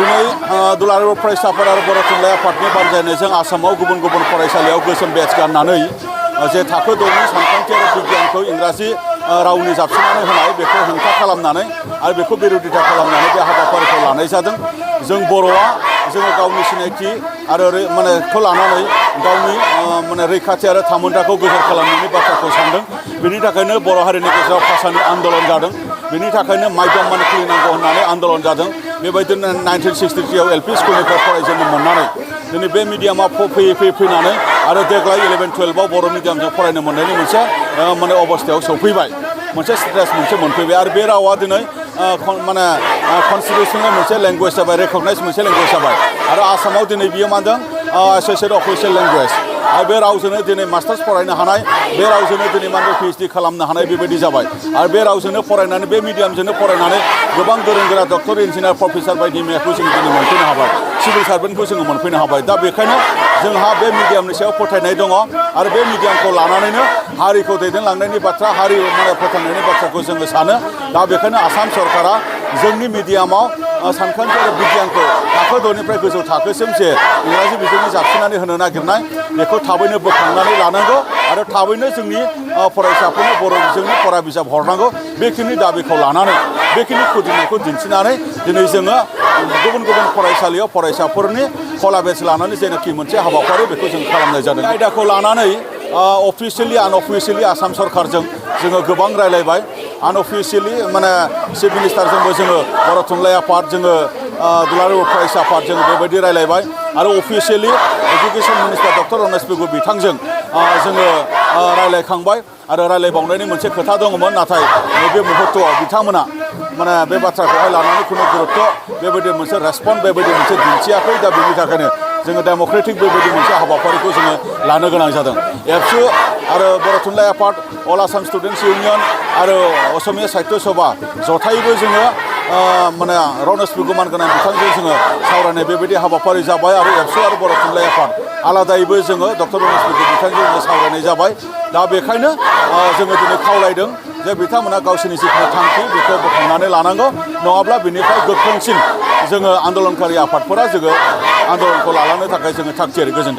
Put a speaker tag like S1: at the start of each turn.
S1: दिनै दुलाराय बर' फरायसा आफाद आरो बर' थुनलाइ आफादनि बानजायनायजों आसामाव गुबुन गुबुन फरायसालियाव गोसोम बेज गाननानै जे थाखो 6नि सानखान्थि आरो बिगियानखौ इंराजि रावनि जाबसिननानै होनाय बेखौ हेंथा खालामनानै आरो बेखौ बिरोधिता खालामनानै बे हाबाफारिखौ लानाय जादों। जों बर'आ जोङो गावनि सिनायथि आरो खौ लानानै गावनि रैखाथि आरो थामोन्थाखौ गोजोर खालामनायनि बाथ्राखौ सानदों। बेनि थाखायनो बर' हारिनि गेजेराव भाषानि आन्दलन जादों। बेनि थाखायनो माइदम खुलिनांगौ होननानै आन्दलन जादों। बेबायदिनो 1963 आव एलपि स्कुलनिफ्राय फरायजेननो मोननानै दिनै बे मिडियामाव फैनानै आरो देग्लाय 11-12आव बर' मिडियामजों फरायनो मोननायनि मोनसे अबस्थायाव सौफैबाय, मोनसे स्टेज मोनफैबाय आरो बे रावा दिनै कनस्टिटिउसनेल मोनसे लेंगुवेज जाबाय, रेकगनाइज मोनसे लेंगुवेज जाबाय आरो आसामाव दिनै बियो मा होनदों एसोसिएटेड अफिसियेल लेंगुवेज आरो बे रावजोंनो दिनै मास्टार्स फरायनो हानाय, बे रावजोंनो दिनै PhD खालामनो हानाय बेबायदि जाबाय आरो बे रावजोंनो फरायनानै बे मिडियामजोंनो फरायनानै गोबां गोरों गोरा डक्टर, इन्जिनियार, प्रफेसार बायदि मैयाखौ जों दिनै मोनफैनो हाबाय, सिभिल सार्भेन्टखौ जोङो मोनफैनो हाबाय। दा बेखायनो जोंहा बे मिडियामनि सायाव फोथायनाय दङ आरो बे मिडियामखौ लानानैनो हारिखौ दैदेनलांनायनि बाथ्रा, हारि फोथांनायनि बाथ्राखौ जोङो सानो। दा बेखायनो आसाम सरकारा जोंनि मिडियामाव सानखान्थि आरो बिगियानखौ थाखो 6निफ्राय गोजौ थाखोसिम जे इंराजि बिजोंनि जाबसिननानै होनो नागिरनाय बेखौ थाबैनो बोखांनानै लानांगौ आरो थाबैनो जोंनि फरायसाफोरनो बर' बिजोंनि फरा बिजाब हरनांगौ। बेखिनि दाबिखौ लानानै, बेखिनि खुदिनायखौ दिन्थिनानै दिनै जोङो गुबुन गुबुन फरायसालियाव फरायसाफोरनि कला बेच लानानै जेनाखि मोनसे हाबाफारि बेखौ जों खालामनाय जादों। आयदाखौ लानानै अफिसियेलि आनअफिसियेलि आसाम सरकारजों जोङो गोबां रायलायबाय। आनअफिसियेलि चिफ मिनिस्टारजोंबो जोङो बर' थुनलाइ आफाद, जोङो दुलाराय बर' फरायसा आफाद जों बेबायदि रायलायबाय आरो अफिसियेलि एजुकेसन मिनिस्टार डक्टर रमेश बेगु बिथांजों जोङो रायलायखांबाय आरो रायलायबावनायनि मोनसे खोथा दङमोन, नाथाय नैबे मुहूर्तआव बिथांमोना बे बाथ्राखौहाय लानानै खुनु गुरुत्व बेबायदि मोनसे रेसपन्स बेबायदि मोनसे दिन्थियाखै। दा बेनि थाखायनो जोङो डेम'क्रेटिक बेबायदि मोनसे हाबाफारिखौ जोङो लानो गोनां जादों। एबसु आरो बर' थुनलाइ आफाद, अल आसाम स्टुडेन्टस इउनियन आरो असमिया साहित्य सभा जथायैबो जोङो रमेश बेगुमान गोनां बिथांजों जोङो सावरायनाय बेबायदि हाबाफारि जाबाय आरो एबसु आरो बर' थुनलाइ आफाद आलादायैबो जोङो डक्टर रमेश बेगु बिथांजों जोङो सावरायनाय जाबाय। दा बेखायनो जोङो दिनै खावलायदों जे बिथांमोना गावसोरनि जिखिनि थांखि बेखौ बोखांनानै लानांगौ, नङाब्ला बिनिफ्राय गोख्रोंसिन जोङो आन्दलनकारि आफादफोरा जोङो आन्दलनखौ लालांनो थाखाय जोङो थाग थियारि। गोजोनथों।